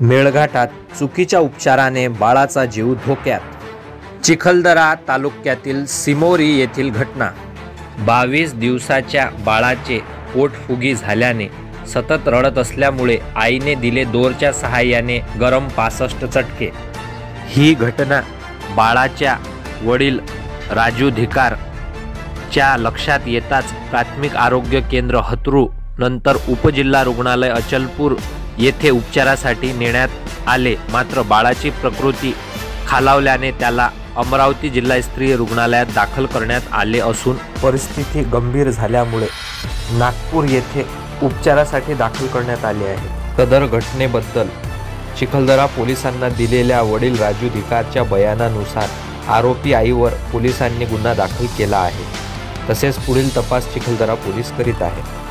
मेळघाटात चुकीच्या उपचाराने बाळाचा जीव धोक्यात. चिखलदरा तालुक्यातील सिमोरी येथील घटना. 22 दिवसाच्या बाळाचे पोटफुगी झाल्याने सतत रडत असल्यामुळे आईने दिले दोरच्या सहाय्याने गरम 65 चटके. ही घटना बाळाच्या वडील राजू धिकार च्या लक्षात येताच प्राथमिक आरोग्य केंद्र हतरू नंतर उपजिल्हा रुग्णालय अचलपूर येथे उपचारासाठी नेण्यात आले. मात्र बाळाची प्रकृती खालावल्याने त्याला अमरावती जिल्हा स्त्रीय रुग्णालयात दाखल करण्यात आले असून परिस्थिती गंभीर झाल्यामुळे नागपूर येथे उपचारासाठी दाखल करण्यात आले आहे. सदर घटनेबद्दल चिखलदरा पोलिसांना दिलेल्या वडील राजू धिकारच्या बयानानुसार आरोपी आईवर पोलिसांनी गुन्हा दाखल केला आहे. तसेच पुढील तपास चिखलदरा पोलीस करीत आहेत.